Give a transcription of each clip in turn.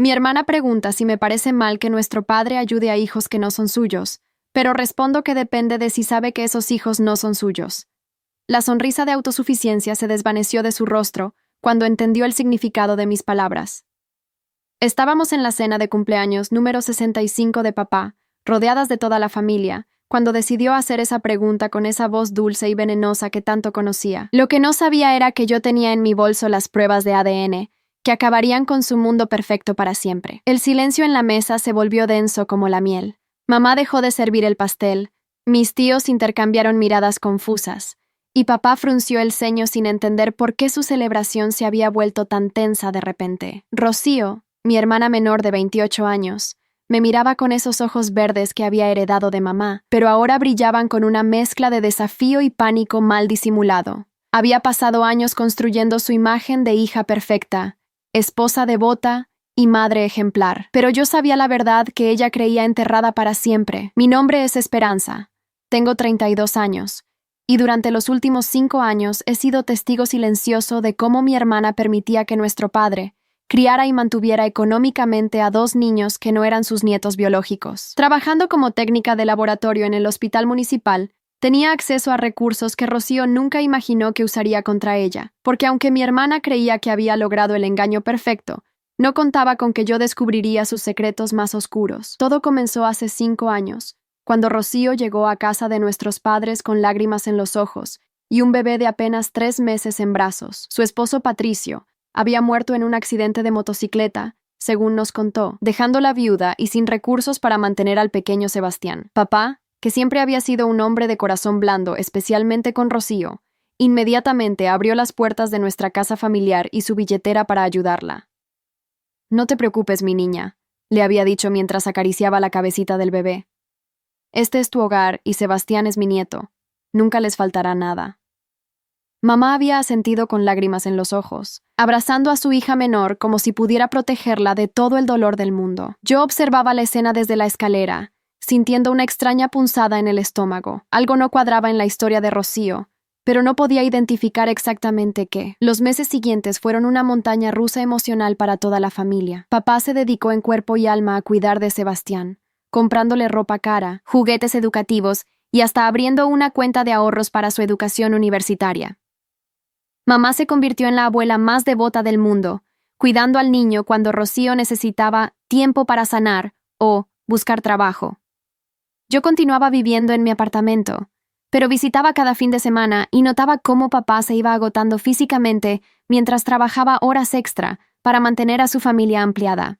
Mi hermana pregunta si me parece mal que nuestro padre ayude a hijos que no son suyos, pero respondo que depende de si sabe que esos hijos no son suyos. La sonrisa de autosuficiencia se desvaneció de su rostro cuando entendió el significado de mis palabras. Estábamos en la cena de cumpleaños número 65 de papá, rodeadas de toda la familia, cuando decidió hacer esa pregunta con esa voz dulce y venenosa que tanto conocía. Lo que no sabía era que yo tenía en mi bolso las pruebas de ADN, que acabarían con su mundo perfecto para siempre. El silencio en la mesa se volvió denso como la miel. Mamá dejó de servir el pastel, mis tíos intercambiaron miradas confusas, y papá frunció el ceño sin entender por qué su celebración se había vuelto tan tensa de repente. Rocío, mi hermana menor de 28 años, me miraba con esos ojos verdes que había heredado de mamá, pero ahora brillaban con una mezcla de desafío y pánico mal disimulado. Había pasado años construyendo su imagen de hija perfecta, esposa devota y madre ejemplar. Pero yo sabía la verdad que ella creía enterrada para siempre. Mi nombre es Esperanza. Tengo 32 años. Y durante los últimos 5 años he sido testigo silencioso de cómo mi hermana permitía que nuestro padre criara y mantuviera económicamente a 2 niños que no eran sus nietos biológicos. Trabajando como técnica de laboratorio en el hospital municipal, tenía acceso a recursos que Rocío nunca imaginó que usaría contra ella, porque aunque mi hermana creía que había logrado el engaño perfecto, no contaba con que yo descubriría sus secretos más oscuros. Todo comenzó hace 5 años, cuando Rocío llegó a casa de nuestros padres con lágrimas en los ojos y un bebé de apenas 3 meses en brazos. Su esposo Patricio había muerto en un accidente de motocicleta, según nos contó, dejándola viuda y sin recursos para mantener al pequeño Sebastián. Papá, que siempre había sido un hombre de corazón blando, especialmente con Rocío, inmediatamente abrió las puertas de nuestra casa familiar y su billetera para ayudarla. «No te preocupes, mi niña», le había dicho mientras acariciaba la cabecita del bebé. «Este es tu hogar y Sebastián es mi nieto. Nunca les faltará nada». Mamá había asentido con lágrimas en los ojos, abrazando a su hija menor como si pudiera protegerla de todo el dolor del mundo. Yo observaba la escena desde la escalera, sintiendo una extraña punzada en el estómago. Algo no cuadraba en la historia de Rocío, pero no podía identificar exactamente qué. Los meses siguientes fueron una montaña rusa emocional para toda la familia. Papá se dedicó en cuerpo y alma a cuidar de Sebastián, comprándole ropa cara, juguetes educativos y hasta abriendo una cuenta de ahorros para su educación universitaria. Mamá se convirtió en la abuela más devota del mundo, cuidando al niño cuando Rocío necesitaba tiempo para sanar o buscar trabajo. Yo continuaba viviendo en mi apartamento, pero visitaba cada fin de semana y notaba cómo papá se iba agotando físicamente mientras trabajaba horas extra para mantener a su familia ampliada.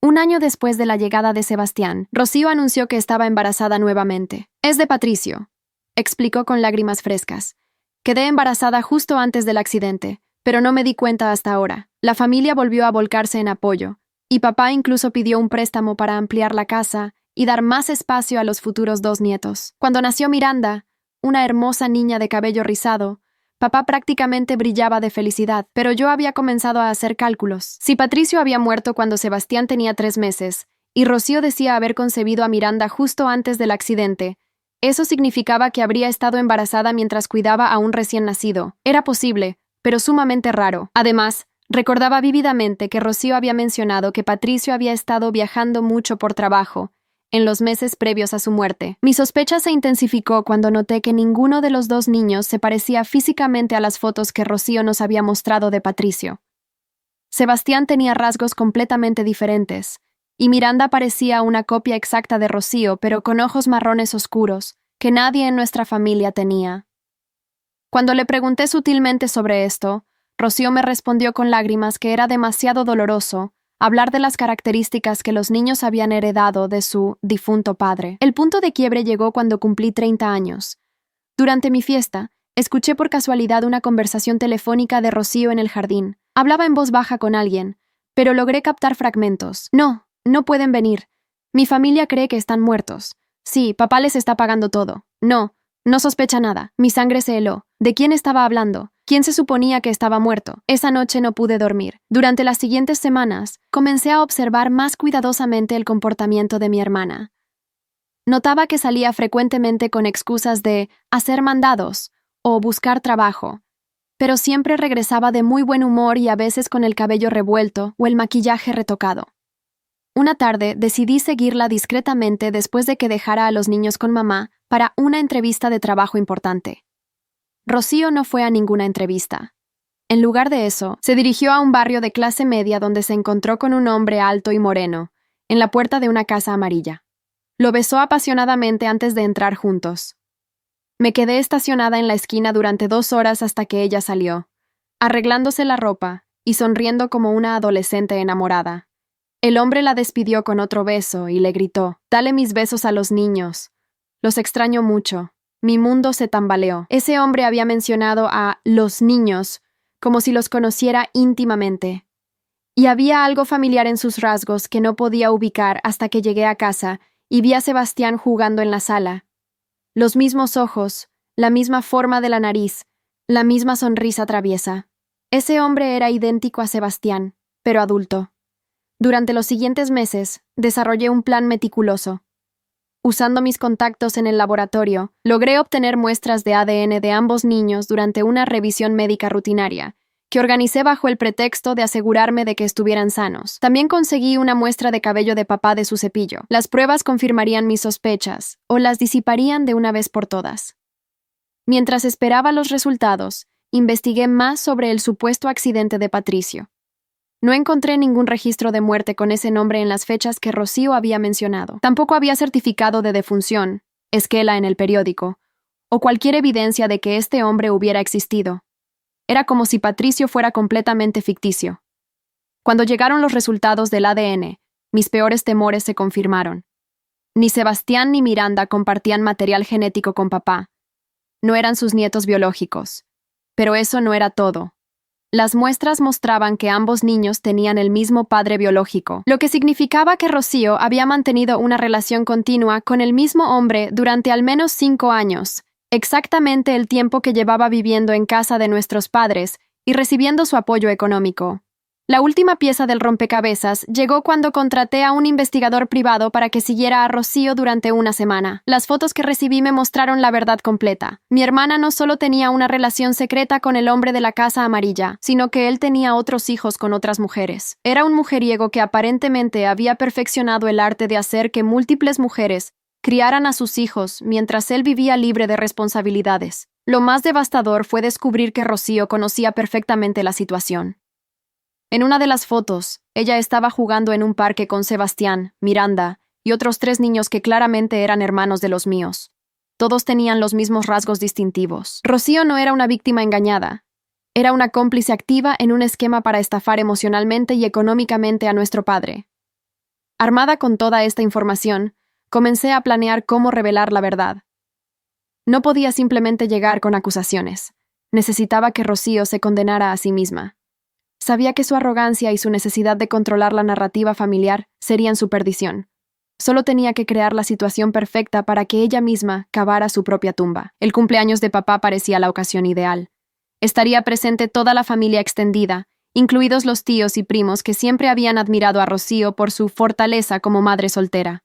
Un año después de la llegada de Sebastián, Rocío anunció que estaba embarazada nuevamente. «Es de Patricio», explicó con lágrimas frescas. «Quedé embarazada justo antes del accidente, pero no me di cuenta hasta ahora». La familia volvió a volcarse en apoyo, y papá incluso pidió un préstamo para ampliar la casa y dar más espacio a los futuros 2 nietos. Cuando nació Miranda, una hermosa niña de cabello rizado, papá prácticamente brillaba de felicidad, pero yo había comenzado a hacer cálculos. Si Patricio había muerto cuando Sebastián tenía 3 meses, y Rocío decía haber concebido a Miranda justo antes del accidente, eso significaba que habría estado embarazada mientras cuidaba a un recién nacido. Era posible, pero sumamente raro. Además, recordaba vívidamente que Rocío había mencionado que Patricio había estado viajando mucho por trabajo en los meses previos a su muerte. Mi sospecha se intensificó cuando noté que ninguno de los 2 niños se parecía físicamente a las fotos que Rocío nos había mostrado de Patricio. Sebastián tenía rasgos completamente diferentes, y Miranda parecía una copia exacta de Rocío, pero con ojos marrones oscuros, que nadie en nuestra familia tenía. Cuando le pregunté sutilmente sobre esto, Rocío me respondió con lágrimas que era demasiado doloroso hablar de las características que los niños habían heredado de su difunto padre. El punto de quiebre llegó cuando cumplí 30 años. Durante mi fiesta, escuché por casualidad una conversación telefónica de Rocío en el jardín. Hablaba en voz baja con alguien, pero logré captar fragmentos. No pueden venir. Mi familia cree que están muertos. Sí, papá les está pagando todo. No sospecha nada. Mi sangre se heló. ¿De quién estaba hablando? ¿Quién se suponía que estaba muerto? Esa noche no pude dormir. Durante las siguientes semanas, comencé a observar más cuidadosamente el comportamiento de mi hermana. Notaba que salía frecuentemente con excusas de hacer mandados o buscar trabajo, pero siempre regresaba de muy buen humor y a veces con el cabello revuelto o el maquillaje retocado. Una tarde decidí seguirla discretamente después de que dejara a los niños con mamá para una entrevista de trabajo importante. Rocío no fue a ninguna entrevista. En lugar de eso, se dirigió a un barrio de clase media donde se encontró con un hombre alto y moreno, en la puerta de una casa amarilla. Lo besó apasionadamente antes de entrar juntos. Me quedé estacionada en la esquina durante 2 horas hasta que ella salió, arreglándose la ropa y sonriendo como una adolescente enamorada. El hombre la despidió con otro beso y le gritó: «Dale mis besos a los niños. Los extraño mucho». Mi mundo se tambaleó. Ese hombre había mencionado a «los niños» como si los conociera íntimamente. Y había algo familiar en sus rasgos que no podía ubicar hasta que llegué a casa y vi a Sebastián jugando en la sala. Los mismos ojos, la misma forma de la nariz, la misma sonrisa traviesa. Ese hombre era idéntico a Sebastián, pero adulto. Durante los siguientes meses, desarrollé un plan meticuloso. Usando mis contactos en el laboratorio, logré obtener muestras de ADN de ambos niños durante una revisión médica rutinaria, que organicé bajo el pretexto de asegurarme de que estuvieran sanos. También conseguí una muestra de cabello de papá de su cepillo. Las pruebas confirmarían mis sospechas, o las disiparían de una vez por todas. Mientras esperaba los resultados, investigué más sobre el supuesto accidente de Patricio. No encontré ningún registro de muerte con ese nombre en las fechas que Rocío había mencionado. Tampoco había certificado de defunción, esquela en el periódico, o cualquier evidencia de que este hombre hubiera existido. Era como si Patricio fuera completamente ficticio. Cuando llegaron los resultados del ADN, mis peores temores se confirmaron. Ni Sebastián ni Miranda compartían material genético con papá. No eran sus nietos biológicos. Pero eso no era todo. Las muestras mostraban que ambos niños tenían el mismo padre biológico, lo que significaba que Rocío había mantenido una relación continua con el mismo hombre durante al menos 5 años, exactamente el tiempo que llevaba viviendo en casa de nuestros padres y recibiendo su apoyo económico. La última pieza del rompecabezas llegó cuando contraté a un investigador privado para que siguiera a Rocío durante una semana. Las fotos que recibí me mostraron la verdad completa. Mi hermana no solo tenía una relación secreta con el hombre de la casa amarilla, sino que él tenía otros hijos con otras mujeres. Era un mujeriego que aparentemente había perfeccionado el arte de hacer que múltiples mujeres criaran a sus hijos mientras él vivía libre de responsabilidades. Lo más devastador fue descubrir que Rocío conocía perfectamente la situación. En una de las fotos, ella estaba jugando en un parque con Sebastián, Miranda y otros 3 niños que claramente eran hermanos de los míos. Todos tenían los mismos rasgos distintivos. Rocío no era una víctima engañada. Era una cómplice activa en un esquema para estafar emocionalmente y económicamente a nuestro padre. Armada con toda esta información, comencé a planear cómo revelar la verdad. No podía simplemente llegar con acusaciones. Necesitaba que Rocío se condenara a sí misma. Sabía que su arrogancia y su necesidad de controlar la narrativa familiar serían su perdición. Solo tenía que crear la situación perfecta para que ella misma cavara su propia tumba. El cumpleaños de papá parecía la ocasión ideal. Estaría presente toda la familia extendida, incluidos los tíos y primos que siempre habían admirado a Rocío por su fortaleza como madre soltera.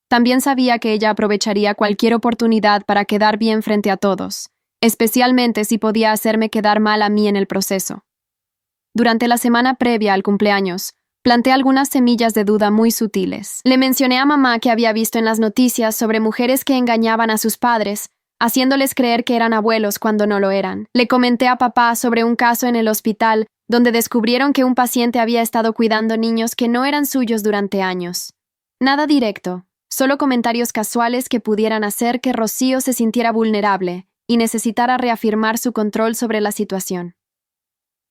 También sabía que ella aprovecharía cualquier oportunidad para quedar bien frente a todos, especialmente si podía hacerme quedar mal a mí en el proceso. Durante la semana previa al cumpleaños, planté algunas semillas de duda muy sutiles. Le mencioné a mamá que había visto en las noticias sobre mujeres que engañaban a sus padres, haciéndoles creer que eran abuelos cuando no lo eran. Le comenté a papá sobre un caso en el hospital donde descubrieron que un paciente había estado cuidando niños que no eran suyos durante años. Nada directo, solo comentarios casuales que pudieran hacer que Rocío se sintiera vulnerable y necesitara reafirmar su control sobre la situación.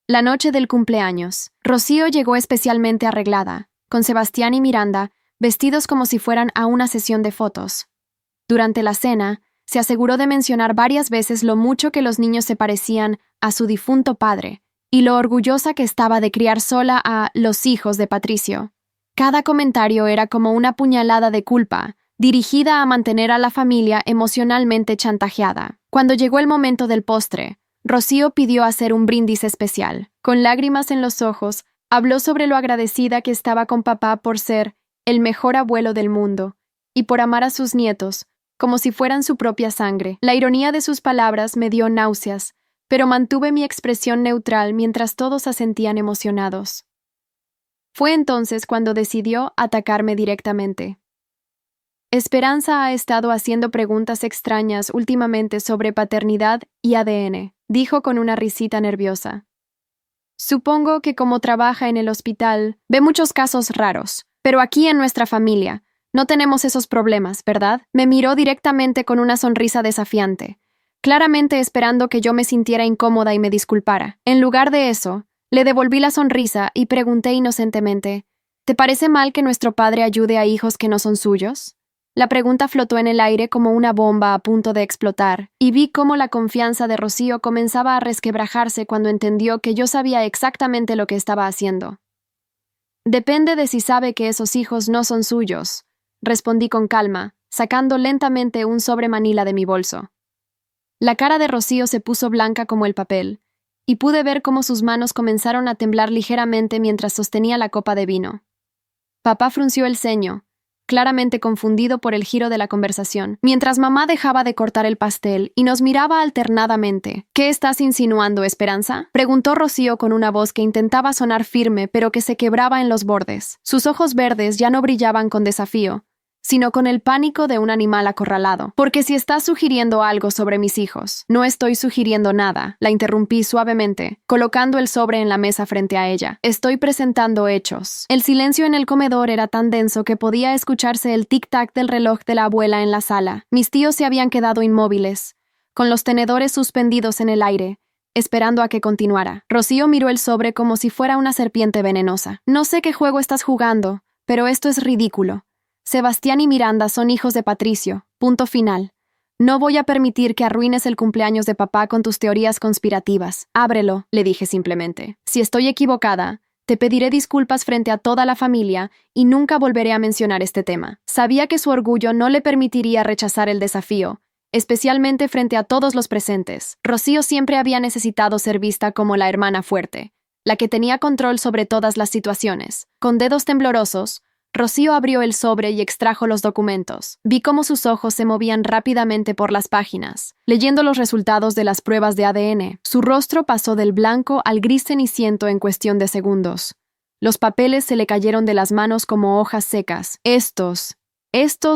La noche del cumpleaños, Rocío llegó especialmente arreglada, con Sebastián y Miranda, vestidos como si fueran a una sesión de fotos. Durante la cena, se aseguró de mencionar varias veces lo mucho que los niños se parecían a su difunto padre, y lo orgullosa que estaba de criar sola a los hijos de Patricio. Cada comentario era como una puñalada de culpa, dirigida a mantener a la familia emocionalmente chantajeada. Cuando llegó el momento del postre, Rocío pidió hacer un brindis especial. Con lágrimas en los ojos, habló sobre lo agradecida que estaba con papá por ser el mejor abuelo del mundo y por amar a sus nietos como si fueran su propia sangre. La ironía de sus palabras me dio náuseas, pero mantuve mi expresión neutral mientras todos asentían emocionados. Fue entonces cuando decidió atacarme directamente. Esperanza ha estado haciendo preguntas extrañas últimamente sobre paternidad y ADN, dijo con una risita nerviosa. Supongo que como trabaja en el hospital, ve muchos casos raros, pero aquí en nuestra familia no tenemos esos problemas, ¿verdad? Me miró directamente con una sonrisa desafiante, claramente esperando que yo me sintiera incómoda y me disculpara. En lugar de eso, le devolví la sonrisa y pregunté inocentemente, ¿te parece mal que nuestro padre ayude a hijos que no son suyos? La pregunta flotó en el aire como una bomba a punto de explotar, y vi cómo la confianza de Rocío comenzaba a resquebrajarse cuando entendió que yo sabía exactamente lo que estaba haciendo. Depende de si sabe que esos hijos no son suyos, respondí con calma, sacando lentamente un sobre manila de mi bolso. La cara de Rocío se puso blanca como el papel, y pude ver cómo sus manos comenzaron a temblar ligeramente mientras sostenía la copa de vino. Papá frunció el ceño, claramente confundido por el giro de la conversación, mientras mamá dejaba de cortar el pastel y nos miraba alternadamente. ¿Qué estás insinuando, Esperanza?, preguntó Rocío con una voz que intentaba sonar firme pero que se quebraba en los bordes. Sus ojos verdes ya no brillaban con desafío, sino con el pánico de un animal acorralado. Porque si estás sugiriendo algo sobre mis hijos, no estoy sugiriendo nada, la interrumpí suavemente, colocando el sobre en la mesa frente a ella. Estoy presentando hechos. El silencio en el comedor era tan denso que podía escucharse el tic-tac del reloj de la abuela en la sala. Mis tíos se habían quedado inmóviles, con los tenedores suspendidos en el aire, esperando a que continuara. Rocío miró el sobre como si fuera una serpiente venenosa. No sé qué juego estás jugando, pero esto es ridículo. Sebastián y Miranda son hijos de Patricio. Punto final. No voy a permitir que arruines el cumpleaños de papá con tus teorías conspirativas. Ábrelo, le dije simplemente. Si estoy equivocada, te pediré disculpas frente a toda la familia y nunca volveré a mencionar este tema. Sabía que su orgullo no le permitiría rechazar el desafío, especialmente frente a todos los presentes. Rocío siempre había necesitado ser vista como la hermana fuerte, la que tenía control sobre todas las situaciones. Con dedos temblorosos, Rocío abrió el sobre y extrajo los documentos. Vi cómo sus ojos se movían rápidamente por las páginas, leyendo los resultados de las pruebas de ADN. Su rostro pasó del blanco al gris ceniciento en cuestión de segundos. Los papeles se le cayeron de las manos como hojas secas. Estos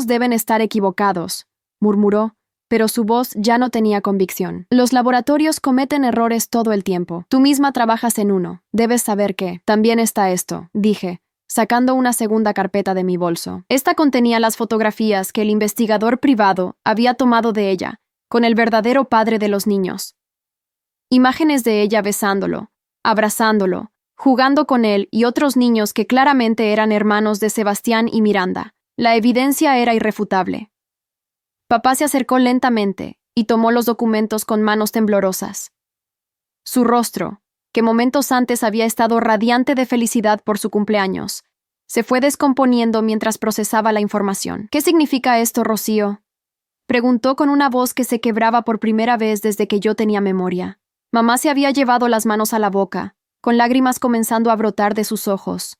deben estar equivocados, murmuró, pero su voz ya no tenía convicción. Los laboratorios cometen errores todo el tiempo. Tú misma trabajas en uno. Debes saber que también está esto, dije, sacando una segunda carpeta de mi bolso. Esta contenía las fotografías que el investigador privado había tomado de ella, con el verdadero padre de los niños. Imágenes de ella besándolo, abrazándolo, jugando con él y otros niños que claramente eran hermanos de Sebastián y Miranda. La evidencia era irrefutable. Papá se acercó lentamente y tomó los documentos con manos temblorosas. Su rostro, que momentos antes había estado radiante de felicidad por su cumpleaños, se fue descomponiendo mientras procesaba la información. ¿Qué significa esto, Rocío?, preguntó con una voz que se quebraba por primera vez desde que yo tenía memoria. Mamá se había llevado las manos a la boca, con lágrimas comenzando a brotar de sus ojos.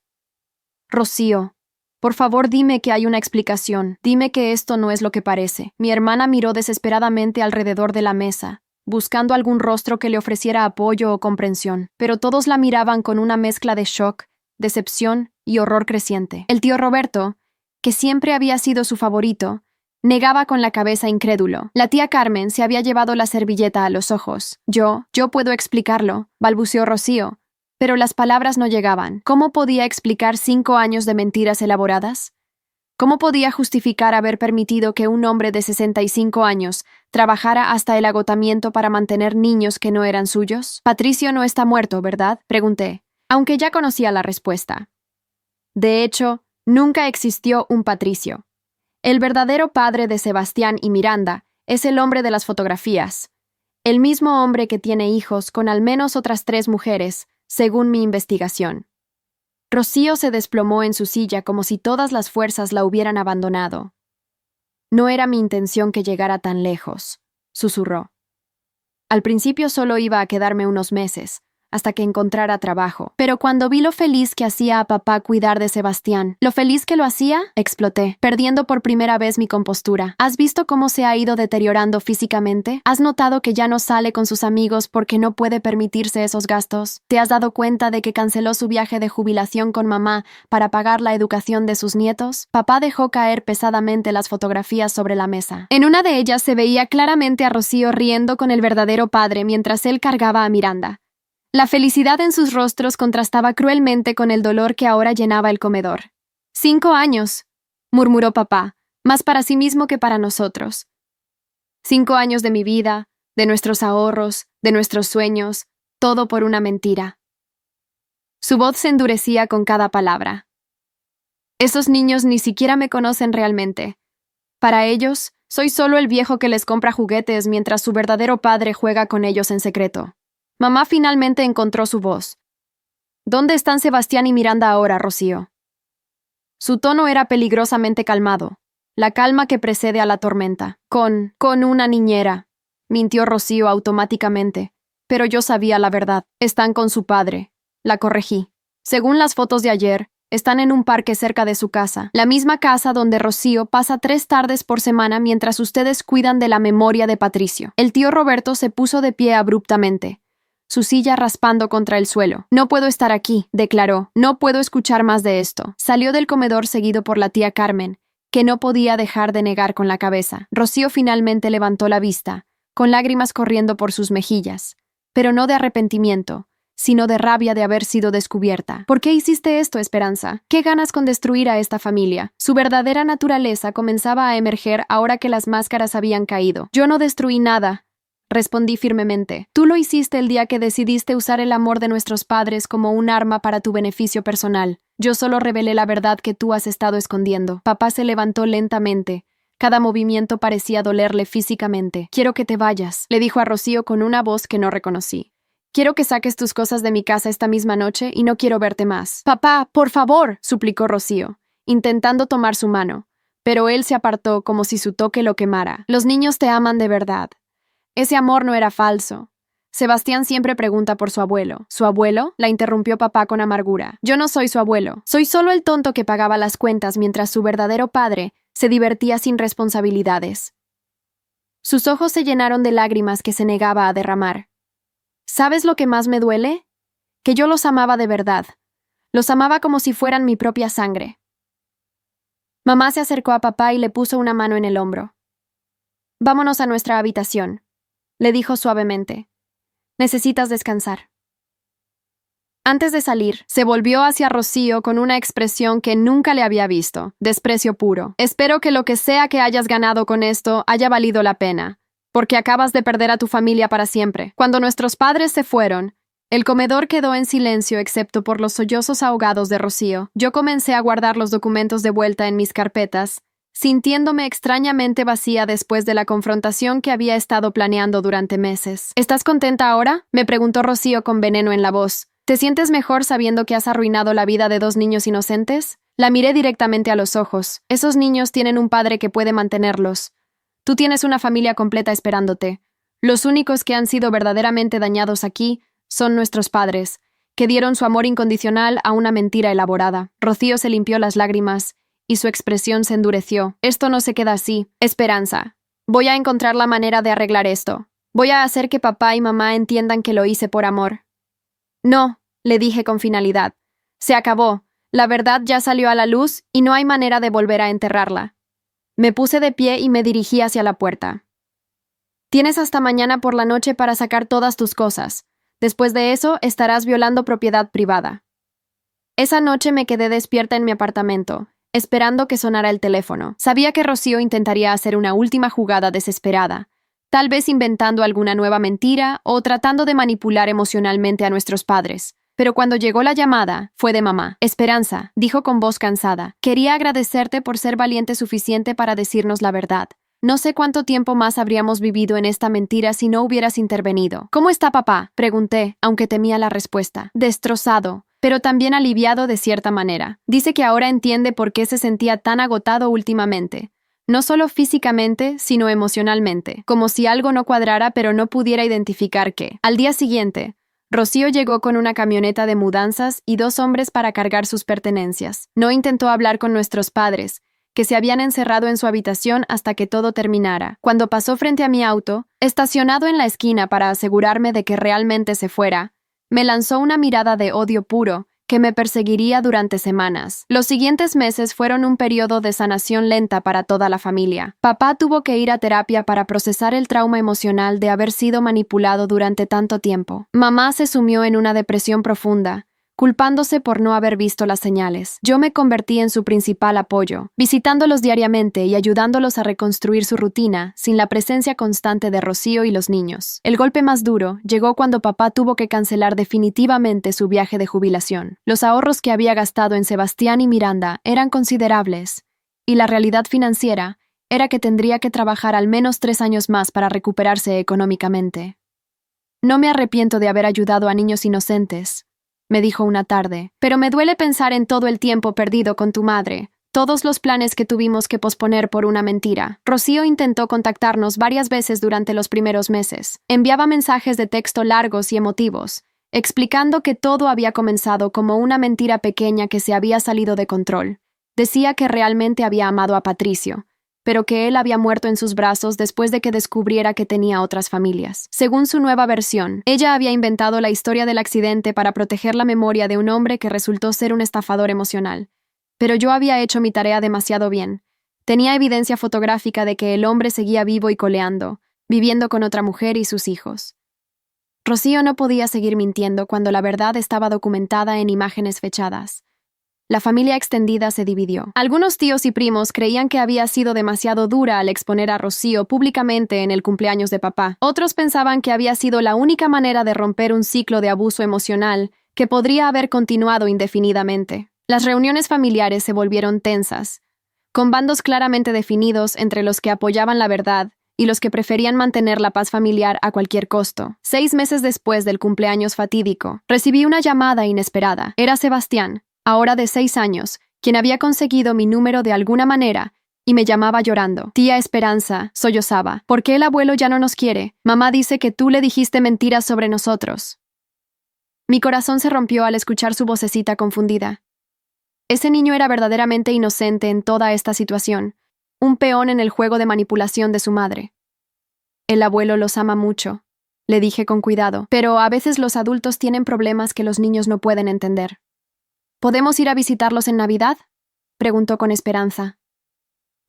Rocío, por favor dime que hay una explicación. Dime que esto no es lo que parece. Mi hermana miró desesperadamente alrededor de la mesa, buscando algún rostro que le ofreciera apoyo o comprensión, pero todos la miraban con una mezcla de shock, decepción y horror creciente. El tío Roberto, que siempre había sido su favorito, negaba con la cabeza incrédulo. La tía Carmen se había llevado la servilleta a los ojos. Yo puedo explicarlo, balbuceó Rocío, pero las palabras no llegaban. ¿Cómo podía explicar 5 años de mentiras elaboradas? ¿Cómo podía justificar haber permitido que un hombre de 65 años trabajara hasta el agotamiento para mantener niños que no eran suyos? Patricio no está muerto, ¿verdad?, pregunté, aunque ya conocía la respuesta. De hecho, nunca existió un Patricio. El verdadero padre de Sebastián y Miranda es el hombre de las fotografías, el mismo hombre que tiene hijos con al menos otras 3 mujeres, según mi investigación. Rocío se desplomó en su silla como si todas las fuerzas la hubieran abandonado. No era mi intención que llegara tan lejos, susurró. Al principio solo iba a quedarme unos meses, hasta que encontrara trabajo. Pero cuando vi lo feliz que hacía a papá cuidar de Sebastián, lo feliz que lo hacía, exploté, perdiendo por primera vez mi compostura. ¿Has visto cómo se ha ido deteriorando físicamente? ¿Has notado que ya no sale con sus amigos porque no puede permitirse esos gastos? ¿Te has dado cuenta de que canceló su viaje de jubilación con mamá para pagar la educación de sus nietos? Papá dejó caer pesadamente las fotografías sobre la mesa. En una de ellas se veía claramente a Rocío riendo con el verdadero padre mientras él cargaba a Miranda. La felicidad en sus rostros contrastaba cruelmente con el dolor que ahora llenaba el comedor. 5 años, murmuró papá, más para sí mismo que para nosotros. 5 años de mi vida, de nuestros ahorros, de nuestros sueños, todo por una mentira. Su voz se endurecía con cada palabra. Esos niños ni siquiera me conocen realmente. Para ellos, soy solo el viejo que les compra juguetes mientras su verdadero padre juega con ellos en secreto. Mamá finalmente encontró su voz. ¿Dónde están Sebastián y Miranda ahora, Rocío? Su tono era peligrosamente calmado, la calma que precede a la tormenta. Con una niñera, mintió Rocío automáticamente, pero yo sabía la verdad. Están con su padre. La corregí. Según las fotos de ayer, están en un parque cerca de su casa, la misma casa donde Rocío pasa 3 tardes por semana mientras ustedes cuidan de la memoria de Patricio. El tío Roberto se puso de pie abruptamente, su silla raspando contra el suelo. No puedo estar aquí, declaró. No puedo escuchar más de esto. Salió del comedor seguido por la tía Carmen, que no podía dejar de negar con la cabeza. Rocío finalmente levantó la vista, con lágrimas corriendo por sus mejillas, pero no de arrepentimiento, sino de rabia de haber sido descubierta. ¿Por qué hiciste esto, Esperanza? ¿Qué ganas con destruir a esta familia? Su verdadera naturaleza comenzaba a emerger ahora que las máscaras habían caído. Yo no destruí nada, respondí firmemente. Tú lo hiciste el día que decidiste usar el amor de nuestros padres como un arma para tu beneficio personal. Yo solo revelé la verdad que tú has estado escondiendo. Papá se levantó lentamente. Cada movimiento parecía dolerle físicamente. Quiero que te vayas, le dijo a Rocío con una voz que no reconocí. Quiero que saques tus cosas de mi casa esta misma noche y no quiero verte más. Papá, por favor, suplicó Rocío, intentando tomar su mano, pero él se apartó como si su toque lo quemara. Los niños te aman de verdad. Ese amor no era falso. Sebastián siempre pregunta por su abuelo. ¿Su abuelo? La interrumpió papá con amargura. Yo no soy su abuelo. Soy solo el tonto que pagaba las cuentas mientras su verdadero padre se divertía sin responsabilidades. Sus ojos se llenaron de lágrimas que se negaba a derramar. ¿Sabes lo que más me duele? Que yo los amaba de verdad. Los amaba como si fueran mi propia sangre. Mamá se acercó a papá y le puso una mano en el hombro. Vámonos a nuestra habitación, le dijo suavemente. Necesitas descansar. Antes de salir, se volvió hacia Rocío con una expresión que nunca le había visto, desprecio puro. Espero que lo que sea que hayas ganado con esto haya valido la pena, porque acabas de perder a tu familia para siempre. Cuando nuestros padres se fueron, el comedor quedó en silencio excepto por los sollozos ahogados de Rocío. Yo comencé a guardar los documentos de vuelta en mis carpetas, sintiéndome extrañamente vacía después de la confrontación que había estado planeando durante meses. ¿Estás contenta ahora?, me preguntó Rocío con veneno en la voz. ¿Te sientes mejor sabiendo que has arruinado la vida de 2 niños inocentes? La miré directamente a los ojos. Esos niños tienen un padre que puede mantenerlos. Tú tienes una familia completa esperándote. Los únicos que han sido verdaderamente dañados aquí son nuestros padres, que dieron su amor incondicional a una mentira elaborada. Rocío se limpió las lágrimas y su expresión se endureció. Esto no se queda así. Esperanza. Voy a encontrar la manera de arreglar esto. Voy a hacer que papá y mamá entiendan que lo hice por amor. No, le dije con finalidad. Se acabó. La verdad ya salió a la luz y no hay manera de volver a enterrarla. Me puse de pie y me dirigí hacia la puerta. Tienes hasta mañana por la noche para sacar todas tus cosas. Después de eso, estarás violando propiedad privada. Esa noche me quedé despierta en mi apartamento, esperando que sonara el teléfono. Sabía que Rocío intentaría hacer una última jugada desesperada, tal vez inventando alguna nueva mentira o tratando de manipular emocionalmente a nuestros padres. Pero cuando llegó la llamada, fue de mamá. Esperanza, dijo con voz cansada, quería agradecerte por ser valiente suficiente para decirnos la verdad. No sé cuánto tiempo más habríamos vivido en esta mentira si no hubieras intervenido. ¿Cómo está papá?, pregunté, aunque temía la respuesta. Destrozado, pero también aliviado de cierta manera. Dice que ahora entiende por qué se sentía tan agotado últimamente. No solo físicamente, sino emocionalmente. Como si algo no cuadrara pero no pudiera identificar qué. Al día siguiente, Rocío llegó con una camioneta de mudanzas y 2 hombres para cargar sus pertenencias. No intentó hablar con nuestros padres, que se habían encerrado en su habitación hasta que todo terminara. Cuando pasó frente a mi auto, estacionado en la esquina para asegurarme de que realmente se fuera, me lanzó una mirada de odio puro que me perseguiría durante semanas. Los siguientes meses fueron un periodo de sanación lenta para toda la familia. Papá tuvo que ir a terapia para procesar el trauma emocional de haber sido manipulado durante tanto tiempo. Mamá se sumió en una depresión profunda, culpándose por no haber visto las señales. Yo me convertí en su principal apoyo, visitándolos diariamente y ayudándolos a reconstruir su rutina sin la presencia constante de Rocío y los niños. El golpe más duro llegó cuando papá tuvo que cancelar definitivamente su viaje de jubilación. Los ahorros que había gastado en Sebastián y Miranda eran considerables, y la realidad financiera era que tendría que trabajar al menos 3 años más para recuperarse económicamente. No me arrepiento de haber ayudado a niños inocentes, me dijo una tarde, pero me duele pensar en todo el tiempo perdido con tu madre, todos los planes que tuvimos que posponer por una mentira. Rocío intentó contactarnos varias veces durante los primeros meses. Enviaba mensajes de texto largos y emotivos, explicando que todo había comenzado como una mentira pequeña que se había salido de control. Decía que realmente había amado a Patricio, pero que él había muerto en sus brazos después de que descubriera que tenía otras familias. Según su nueva versión, ella había inventado la historia del accidente para proteger la memoria de un hombre que resultó ser un estafador emocional. Pero yo había hecho mi tarea demasiado bien. Tenía evidencia fotográfica de que el hombre seguía vivo y coleando, viviendo con otra mujer y sus hijos. Rocío no podía seguir mintiendo cuando la verdad estaba documentada en imágenes fechadas. La familia extendida se dividió. Algunos tíos y primos creían que había sido demasiado dura al exponer a Rocío públicamente en el cumpleaños de papá. Otros pensaban que había sido la única manera de romper un ciclo de abuso emocional que podría haber continuado indefinidamente. Las reuniones familiares se volvieron tensas, con bandos claramente definidos entre los que apoyaban la verdad y los que preferían mantener la paz familiar a cualquier costo. 6 meses después del cumpleaños fatídico, recibí una llamada inesperada. Era Sebastián, ahora de 6 años, quien había conseguido mi número de alguna manera, y me llamaba llorando. Tía Esperanza, sollozaba. ¿Por qué el abuelo ya no nos quiere? Mamá dice que tú le dijiste mentiras sobre nosotros. Mi corazón se rompió al escuchar su vocecita confundida. Ese niño era verdaderamente inocente en toda esta situación, un peón en el juego de manipulación de su madre. El abuelo los ama mucho, le dije con cuidado, pero a veces los adultos tienen problemas que los niños no pueden entender. ¿Podemos ir a visitarlos en Navidad?, preguntó con esperanza.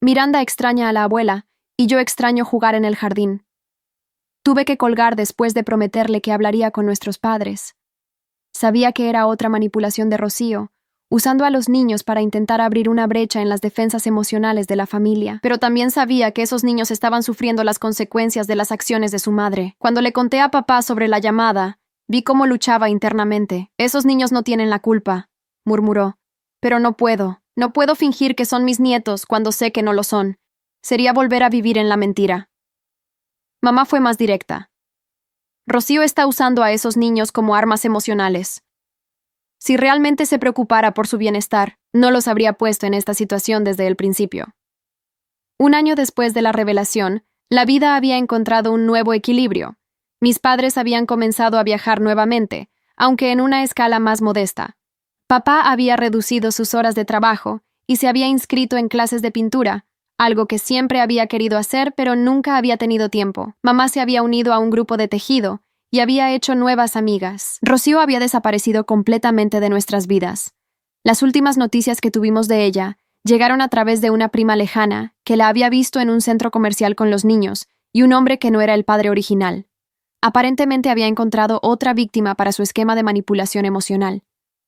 Miranda extraña a la abuela, y yo extraño jugar en el jardín. Tuve que colgar después de prometerle que hablaría con nuestros padres. Sabía que era otra manipulación de Rocío, usando a los niños para intentar abrir una brecha en las defensas emocionales de la familia, pero también sabía que esos niños estaban sufriendo las consecuencias de las acciones de su madre. Cuando le conté a papá sobre la llamada, vi cómo luchaba internamente. Esos niños no tienen la culpa, murmuró. Pero no puedo fingir que son mis nietos cuando sé que no lo son. Sería volver a vivir en la mentira. Mamá fue más directa. Rocío está usando a esos niños como armas emocionales. Si realmente se preocupara por su bienestar, no los habría puesto en esta situación desde el principio. 1 año después de la revelación, la vida había encontrado un nuevo equilibrio. Mis padres habían comenzado a viajar nuevamente, aunque en una escala más modesta. Papá había reducido sus horas de trabajo y se había inscrito en clases de pintura, algo que siempre había querido hacer pero nunca había tenido tiempo. Mamá se había unido a un grupo de tejido y había hecho nuevas amigas. Rocío había desaparecido completamente de nuestras vidas. Las últimas noticias que tuvimos de ella llegaron a través de una prima lejana que la había visto en un centro comercial con los niños y un hombre que no era el padre original. Aparentemente había encontrado otra víctima para su esquema de manipulación emocional.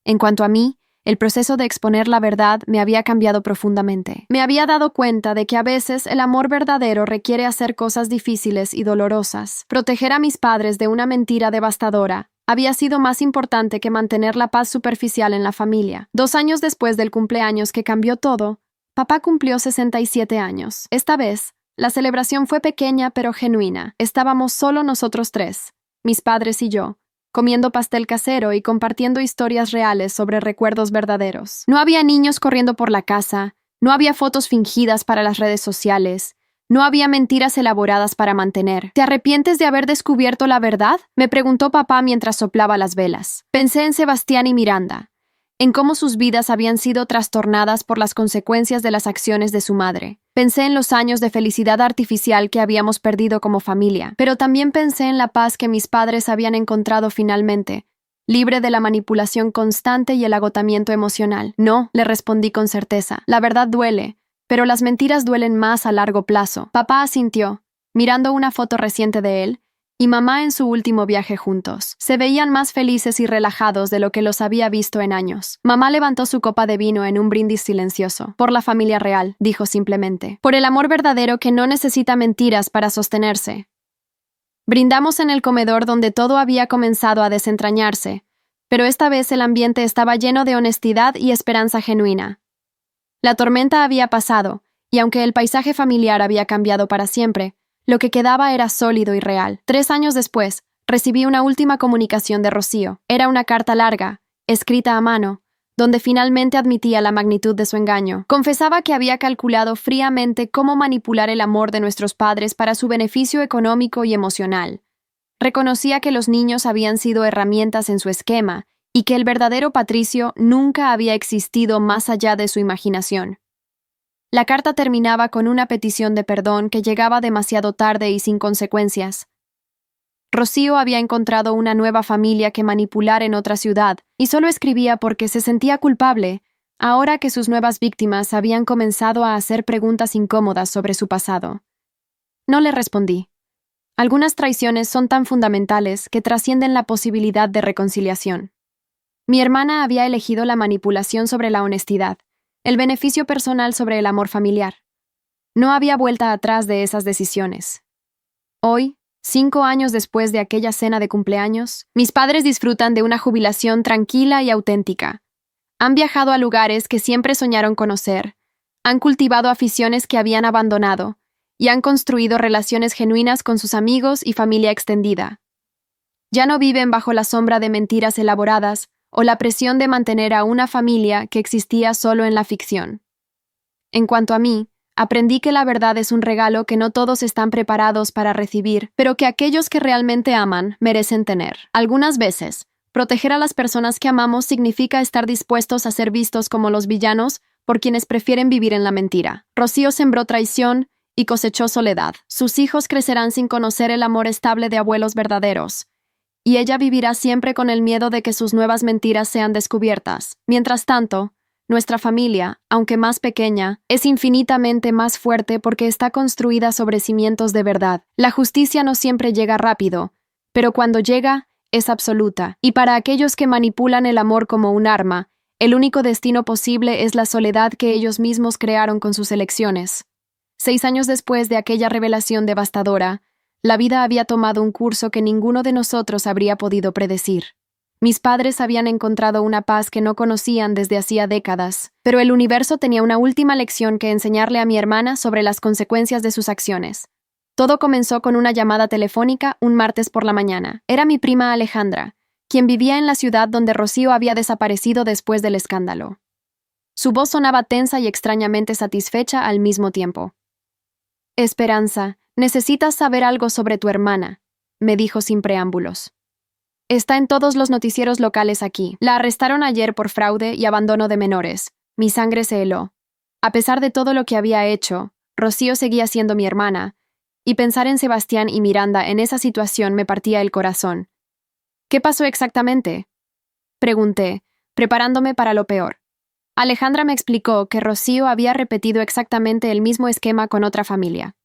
En cuanto a mí, el proceso de exponer la verdad me había cambiado profundamente. Me había dado cuenta de que a veces el amor verdadero requiere hacer cosas difíciles y dolorosas. Proteger a mis padres de una mentira devastadora había sido más importante que mantener la paz superficial en la familia. 2 años después del cumpleaños que cambió todo, papá cumplió 67 años. Esta vez, la celebración fue pequeña pero genuina. Estábamos solo nosotros 3, mis padres y yo, comiendo pastel casero y compartiendo historias reales sobre recuerdos verdaderos. No había niños corriendo por la casa, no había fotos fingidas para las redes sociales, No había mentiras elaboradas para mantener. ¿Te arrepientes de haber descubierto la verdad?, me preguntó papá mientras soplaba las velas. Pensé en Sebastián y Miranda, en cómo sus vidas habían sido trastornadas por las consecuencias de las acciones de su madre. Pensé en los años de felicidad artificial que habíamos perdido como familia, pero también pensé en la paz que mis padres habían encontrado finalmente, libre de la manipulación constante y el agotamiento emocional. No, le respondí con certeza. La verdad duele, pero las mentiras duelen más a largo plazo. Papá asintió, mirando una foto reciente de él y mamá en su último viaje juntos. Se veían más felices y relajados de lo que los había visto en años. Mamá levantó su copa de vino en un brindis silencioso. Por la familia real, dijo simplemente. Por el amor verdadero que no necesita mentiras para sostenerse. Brindamos en el comedor donde todo había comenzado a desentrañarse, pero esta vez el ambiente estaba lleno de honestidad y esperanza genuina. La tormenta había pasado, y aunque el paisaje familiar había cambiado para siempre, lo que quedaba era sólido y real. 3 años después, recibí una última comunicación de Rocío. Era una carta larga, escrita a mano, donde finalmente admitía la magnitud de su engaño. Confesaba que había calculado fríamente cómo manipular el amor de nuestros padres para su beneficio económico y emocional. Reconocía que los niños habían sido herramientas en su esquema y que el verdadero Patricio nunca había existido más allá de su imaginación. La carta terminaba con una petición de perdón que llegaba demasiado tarde y sin consecuencias. Rocío había encontrado una nueva familia que manipular en otra ciudad, y solo escribía porque se sentía culpable, ahora que sus nuevas víctimas habían comenzado a hacer preguntas incómodas sobre su pasado. No le respondí. Algunas traiciones son tan fundamentales que trascienden la posibilidad de reconciliación. Mi hermana había elegido la manipulación sobre la honestidad, el beneficio personal sobre el amor familiar. No había vuelta atrás de esas decisiones. Hoy, 5 años después de aquella cena de cumpleaños, mis padres disfrutan de una jubilación tranquila y auténtica. Han viajado a lugares que siempre soñaron conocer, han cultivado aficiones que habían abandonado y han construido relaciones genuinas con sus amigos y familia extendida. Ya no viven bajo la sombra de mentiras elaboradas o la presión de mantener a una familia que existía solo en la ficción. En cuanto a mí, aprendí que la verdad es un regalo que no todos están preparados para recibir, pero que aquellos que realmente aman merecen tener. Algunas veces, proteger a las personas que amamos significa estar dispuestos a ser vistos como los villanos por quienes prefieren vivir en la mentira. Rocío sembró traición y cosechó soledad. Sus hijos crecerán sin conocer el amor estable de abuelos verdaderos, y ella vivirá siempre con el miedo de que sus nuevas mentiras sean descubiertas. Mientras tanto, nuestra familia, aunque más pequeña, es infinitamente más fuerte porque está construida sobre cimientos de verdad. La justicia no siempre llega rápido, pero cuando llega, es absoluta. Y para aquellos que manipulan el amor como un arma, el único destino posible es la soledad que ellos mismos crearon con sus elecciones. 6 años después de aquella revelación devastadora, la vida había tomado un curso que ninguno de nosotros habría podido predecir. Mis padres habían encontrado una paz que no conocían desde hacía décadas, pero el universo tenía una última lección que enseñarle a mi hermana sobre las consecuencias de sus acciones. Todo comenzó con una llamada telefónica un martes por la mañana. Era mi prima Alejandra, quien vivía en la ciudad donde Rocío había desaparecido después del escándalo. Su voz sonaba tensa y extrañamente satisfecha al mismo tiempo. «Esperanza, necesitas saber algo sobre tu hermana», me dijo sin preámbulos. «Está en todos los noticieros locales aquí. La arrestaron ayer por fraude y abandono de menores. Mi sangre se heló. A pesar de todo lo que había hecho, Rocío seguía siendo mi hermana, y pensar en Sebastián y Miranda en esa situación me partía el corazón». «¿Qué pasó exactamente?», pregunté, preparándome para lo peor. Alejandra me explicó que Rocío había repetido exactamente el mismo esquema con otra familia.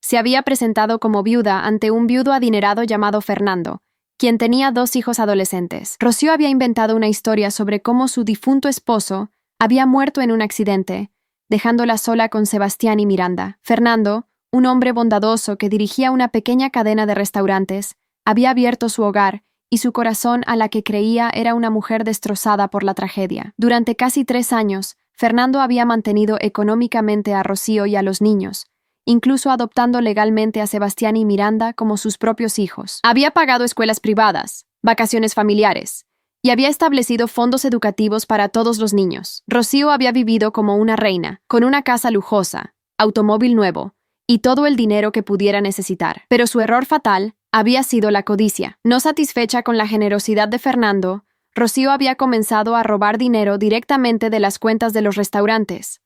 Se había presentado como viuda ante un viudo adinerado llamado Fernando, quien tenía 2 hijos adolescentes. Rocío había inventado una historia sobre cómo su difunto esposo había muerto en un accidente, dejándola sola con Sebastián y Miranda. Fernando, un hombre bondadoso que dirigía una pequeña cadena de restaurantes, había abierto su hogar y su corazón a la que creía era una mujer destrozada por la tragedia. Durante casi 3 años, Fernando había mantenido económicamente a Rocío y a los niños, incluso adoptando legalmente a Sebastián y Miranda como sus propios hijos. Había pagado escuelas privadas, vacaciones familiares, y había establecido fondos educativos para todos los niños. Rocío había vivido como una reina, con una casa lujosa, automóvil nuevo y todo el dinero que pudiera necesitar. Pero su error fatal había sido la codicia. No satisfecha con la generosidad de Fernando, Rocío había comenzado a robar dinero directamente de las cuentas de los restaurantes.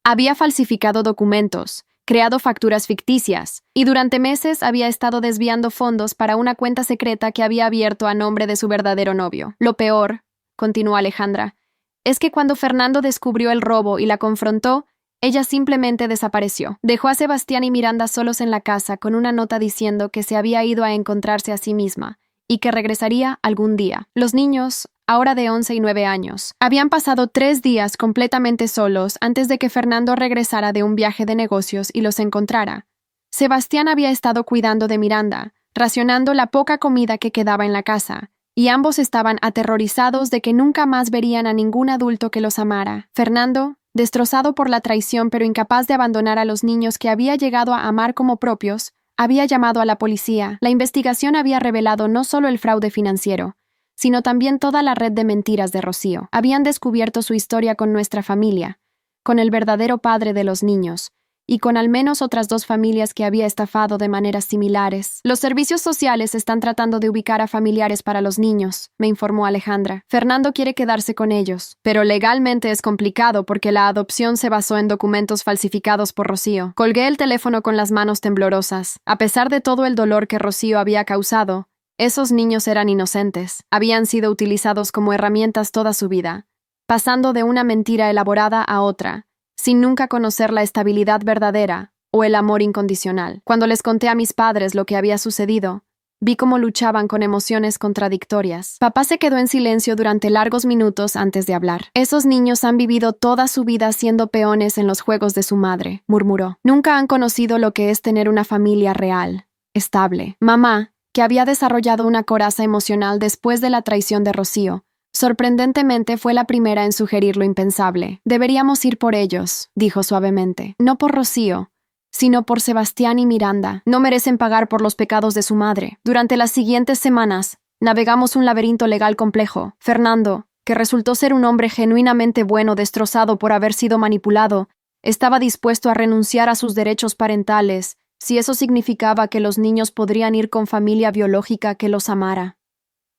Había falsificado documentos, creado facturas ficticias, y durante meses había estado desviando fondos para una cuenta secreta que había abierto a nombre de su verdadero novio. Lo peor, continuó Alejandra, es que cuando Fernando descubrió el robo y la confrontó, ella simplemente desapareció. Dejó a Sebastián y Miranda solos en la casa con una nota diciendo que se había ido a encontrarse a sí misma y que regresaría algún día. Los niños, ahora de 11 y 9 años, habían pasado 3 días completamente solos antes de que Fernando regresara de un viaje de negocios y los encontrara. Sebastián había estado cuidando de Miranda, racionando la poca comida que quedaba en la casa, y ambos estaban aterrorizados de que nunca más verían a ningún adulto que los amara. Fernando, destrozado por la traición pero incapaz de abandonar a los niños que había llegado a amar como propios, había llamado a la policía. La investigación había revelado no solo el fraude financiero, sino también toda la red de mentiras de Rocío. Habían descubierto su historia con nuestra familia, con el verdadero padre de los niños, y con al menos otras 2 familias que había estafado de maneras similares. Los servicios sociales están tratando de ubicar a familiares para los niños, me informó Alejandra. Fernando quiere quedarse con ellos, pero legalmente es complicado porque la adopción se basó en documentos falsificados por Rocío. Colgué el teléfono con las manos temblorosas. A pesar de todo el dolor que Rocío había causado, esos niños eran inocentes. Habían sido utilizados como herramientas toda su vida, pasando de una mentira elaborada a otra, sin nunca conocer la estabilidad verdadera o el amor incondicional. Cuando les conté a mis padres lo que había sucedido, vi cómo luchaban con emociones contradictorias. Papá se quedó en silencio durante largos minutos antes de hablar. Esos niños han vivido toda su vida siendo peones en los juegos de su madre, murmuró. Nunca han conocido lo que es tener una familia real, estable. Mamá, que había desarrollado una coraza emocional después de la traición de Rocío, sorprendentemente fue la primera en sugerir lo impensable. Deberíamos ir por ellos, dijo suavemente. No por Rocío, sino por Sebastián y Miranda. No merecen pagar por los pecados de su madre. Durante las siguientes semanas, navegamos un laberinto legal complejo. Fernando, que resultó ser un hombre genuinamente bueno destrozado por haber sido manipulado, estaba dispuesto a renunciar a sus derechos parentales si eso significaba que los niños podrían ir con familia biológica que los amara.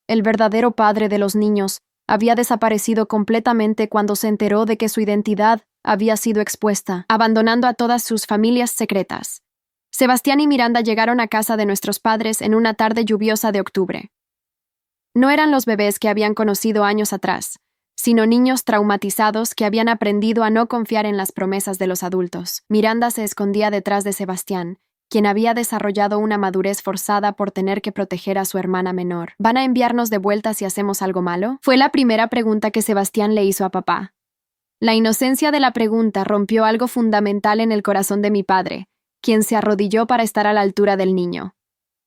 El verdadero padre de los niños había desaparecido completamente cuando se enteró de que su identidad había sido expuesta, abandonando a todas sus familias secretas. Sebastián y Miranda llegaron a casa de nuestros padres en una tarde lluviosa de octubre. No eran los bebés que habían conocido años atrás, sino niños traumatizados que habían aprendido a no confiar en las promesas de los adultos. Miranda se escondía detrás de Sebastián, quien había desarrollado una madurez forzada por tener que proteger a su hermana menor. ¿Van a enviarnos de vuelta si hacemos algo malo? Fue la primera pregunta que Sebastián le hizo a papá. La inocencia de la pregunta rompió algo fundamental en el corazón de mi padre, quien se arrodilló para estar a la altura del niño.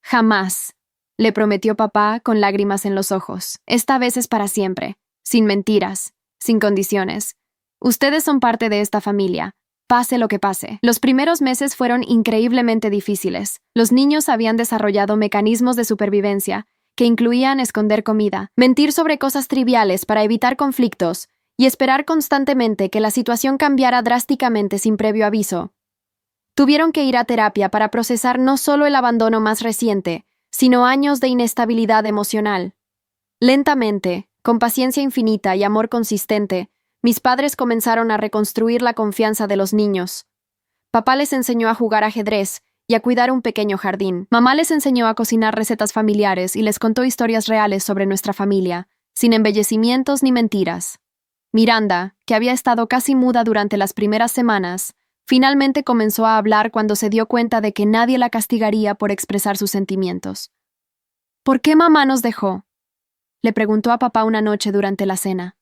Jamás, le prometió papá con lágrimas en los ojos. Esta vez es para siempre, sin mentiras, sin condiciones. Ustedes son parte de esta familia. Pase lo que pase. Los primeros meses fueron increíblemente difíciles. Los niños habían desarrollado mecanismos de supervivencia que incluían esconder comida, mentir sobre cosas triviales para evitar conflictos y esperar constantemente que la situación cambiara drásticamente sin previo aviso. Tuvieron que ir a terapia para procesar no solo el abandono más reciente, sino años de inestabilidad emocional. Lentamente, con paciencia infinita y amor consistente, mis padres comenzaron a reconstruir la confianza de los niños. Papá les enseñó a jugar ajedrez y a cuidar un pequeño jardín. Mamá les enseñó a cocinar recetas familiares y les contó historias reales sobre nuestra familia, sin embellecimientos ni mentiras. Miranda, que había estado casi muda durante las primeras semanas, finalmente comenzó a hablar cuando se dio cuenta de que nadie la castigaría por expresar sus sentimientos. ¿Por qué mamá nos dejó?, le preguntó a papá una noche durante la cena.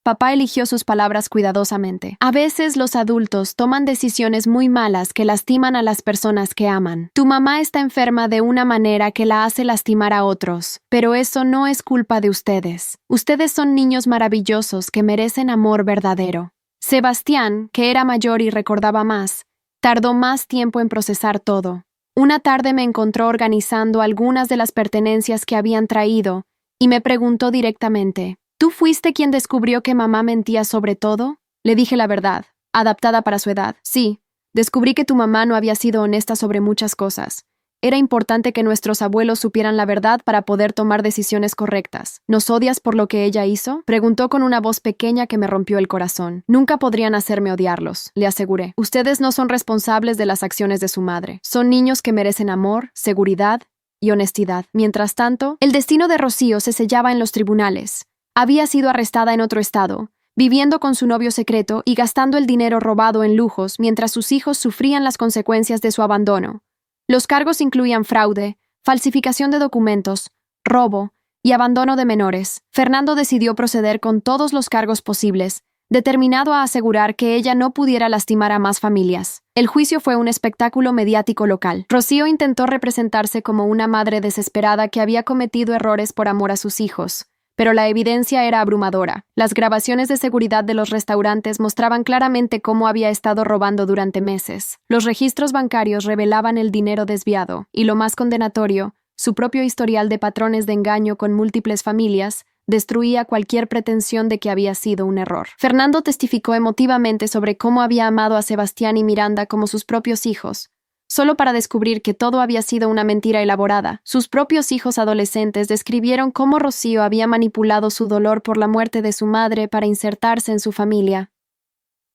Papá eligió sus palabras cuidadosamente. A veces los adultos toman decisiones muy malas que lastiman a las personas que aman. Tu mamá está enferma de una manera que la hace lastimar a otros, pero eso no es culpa de ustedes. Ustedes son niños maravillosos que merecen amor verdadero. Sebastián, que era mayor y recordaba más, tardó más tiempo en procesar todo. Una tarde me encontró organizando algunas de las pertenencias que habían traído y me preguntó directamente: ¿Tú fuiste quien descubrió que mamá mentía sobre todo? Le dije la verdad, adaptada para su edad. Sí, Descubrí que tu mamá no había sido honesta sobre muchas cosas. Era importante que nuestros abuelos supieran la verdad para poder tomar decisiones correctas. ¿Nos odias por lo que ella hizo?, preguntó con una voz pequeña que me rompió el corazón. Nunca podrían hacerme odiarlos, le aseguré. Ustedes no son responsables de las acciones de su madre. Son niños que merecen amor, seguridad y honestidad. Mientras tanto, el destino de Rocío se sellaba en los tribunales. Había sido arrestada en otro estado, viviendo con su novio secreto y gastando el dinero robado en lujos mientras sus hijos sufrían las consecuencias de su abandono. Los cargos incluían fraude, falsificación de documentos, robo y abandono de menores. Fernando decidió proceder con todos los cargos posibles, determinado a asegurar que ella no pudiera lastimar a más familias. El juicio fue un espectáculo mediático local. Rocío intentó representarse como una madre desesperada que había cometido errores por amor a sus hijos, pero la evidencia era abrumadora. Las grabaciones de seguridad de los restaurantes mostraban claramente cómo había estado robando durante meses. Los registros bancarios revelaban el dinero desviado, y lo más condenatorio, su propio historial de patrones de engaño con múltiples familias, destruía cualquier pretensión de que había sido un error. Fernando testificó emotivamente sobre cómo había amado a Sebastián y Miranda como sus propios hijos, solo para descubrir que todo había sido una mentira elaborada. Sus propios hijos adolescentes describieron cómo Rocío había manipulado su dolor por la muerte de su madre para insertarse en su familia.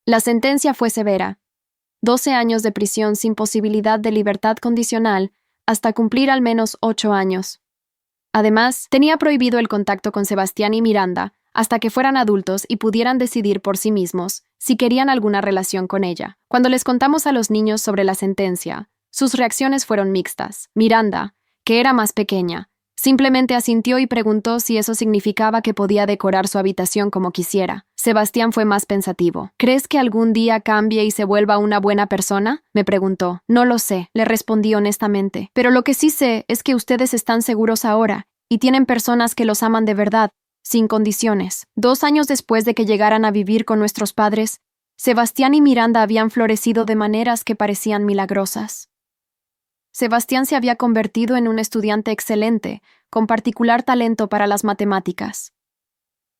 La sentencia fue severa: 12 años de prisión sin posibilidad de libertad condicional hasta cumplir al menos 8 años. Además, tenía prohibido el contacto con Sebastián y Miranda hasta que fueran adultos y pudieran decidir por sí mismos si querían alguna relación con ella. Cuando les contamos a los niños sobre la sentencia, sus reacciones fueron mixtas. Miranda, que era más pequeña, simplemente asintió y preguntó si eso significaba que podía decorar su habitación como quisiera. Sebastián fue más pensativo. ¿Crees que algún día cambie y se vuelva una buena persona?, me preguntó. No lo sé, le respondí honestamente. Pero lo que sí sé es que ustedes están seguros ahora y tienen personas que los aman de verdad, sin condiciones. 2 años después de que llegaran a vivir con nuestros padres, Sebastián y Miranda habían florecido de maneras que parecían milagrosas. Sebastián se había convertido en un estudiante excelente, con particular talento para las matemáticas.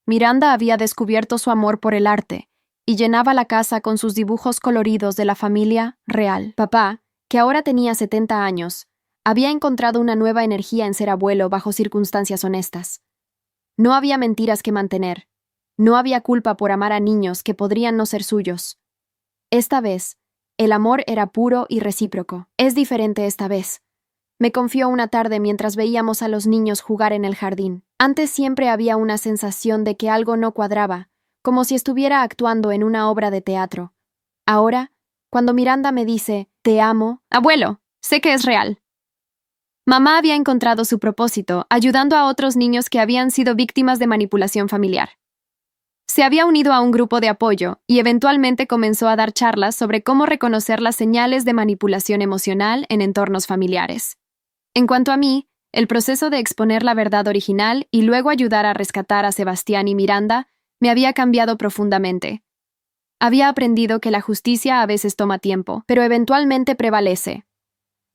Miranda había descubierto su amor por el arte y llenaba la casa con sus dibujos coloridos de la familia real. Papá, que ahora tenía 70 años, había encontrado una nueva energía en ser abuelo bajo circunstancias honestas. No había mentiras que mantener. No había culpa por amar a niños que podrían no ser suyos. Esta vez, el amor era puro y recíproco. Es diferente esta vez. Me confió una tarde mientras veíamos a los niños jugar en el jardín. Antes siempre había una sensación de que algo no cuadraba, como si estuviera actuando en una obra de teatro. Ahora, cuando Miranda me dice, «Te amo», abuelo, sé que es real. Mamá había encontrado su propósito, ayudando a otros niños que habían sido víctimas de manipulación familiar. Se había unido a un grupo de apoyo y eventualmente comenzó a dar charlas sobre cómo reconocer las señales de manipulación emocional en entornos familiares. En cuanto a mí, el proceso de exponer la verdad original y luego ayudar a rescatar a Sebastián y Miranda me había cambiado profundamente. Había aprendido que la justicia a veces toma tiempo, pero eventualmente prevalece.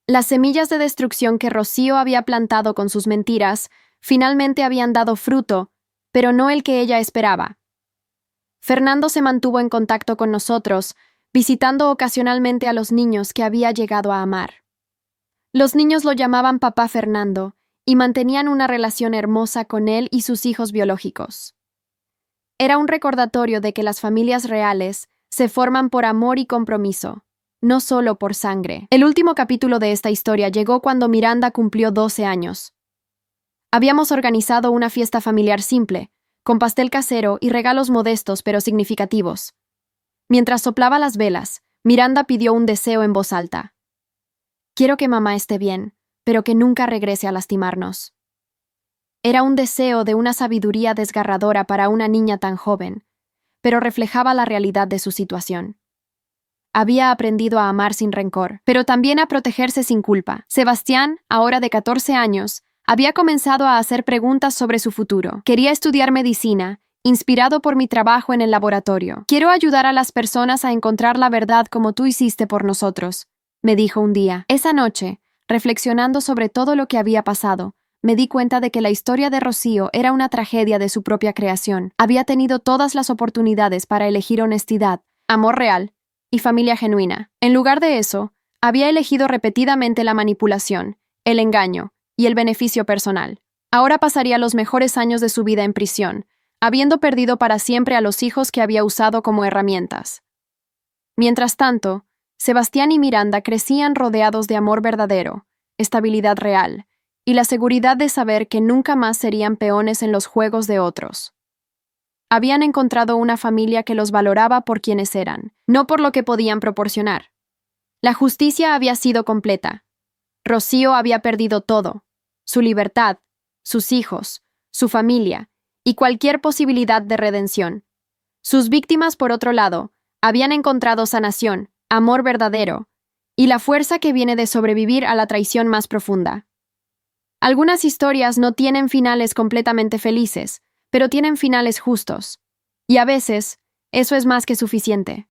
Las semillas de destrucción que Rocío había plantado con sus mentiras finalmente habían dado fruto, pero no el que ella esperaba. Fernando se mantuvo en contacto con nosotros, visitando ocasionalmente a los niños que había llegado a amar. Los niños lo llamaban Papá Fernando y mantenían una relación hermosa con él y sus hijos biológicos. Era un recordatorio de que las familias reales se forman por amor y compromiso, no solo por sangre. El último capítulo de esta historia llegó cuando Miranda cumplió 12 años. Habíamos organizado una fiesta familiar simple, con pastel casero y regalos modestos pero significativos. Mientras soplaba las velas, Miranda pidió un deseo en voz alta. «Quiero que mamá esté bien, pero que nunca regrese a lastimarnos». Era un deseo de una sabiduría desgarradora para una niña tan joven, pero reflejaba la realidad de su situación. Había aprendido a amar sin rencor, pero también a protegerse sin culpa. Sebastián, ahora de 14 años, había comenzado a hacer preguntas sobre su futuro. Quería estudiar medicina, inspirado por mi trabajo en el laboratorio. «Quiero ayudar a las personas a encontrar la verdad como tú hiciste por nosotros», me dijo un día. Esa noche, reflexionando sobre todo lo que había pasado, me di cuenta de que la historia de Rocío era una tragedia de su propia creación. Había tenido todas las oportunidades para elegir honestidad, amor real y familia genuina. En lugar de eso, había elegido repetidamente la manipulación, el engaño y el beneficio personal. Ahora pasaría los mejores años de su vida en prisión, habiendo perdido para siempre a los hijos que había usado como herramientas. Mientras tanto, Sebastián y Miranda crecían rodeados de amor verdadero, estabilidad real, y la seguridad de saber que nunca más serían peones en los juegos de otros. Habían encontrado una familia que los valoraba por quienes eran, no por lo que podían proporcionar. La justicia había sido completa. Rocío había perdido todo: su libertad, sus hijos, su familia y cualquier posibilidad de redención. Sus víctimas, por otro lado, habían encontrado sanación, amor verdadero y la fuerza que viene de sobrevivir a la traición más profunda. Algunas historias no tienen finales completamente felices, pero tienen finales justos. Y a veces, eso es más que suficiente.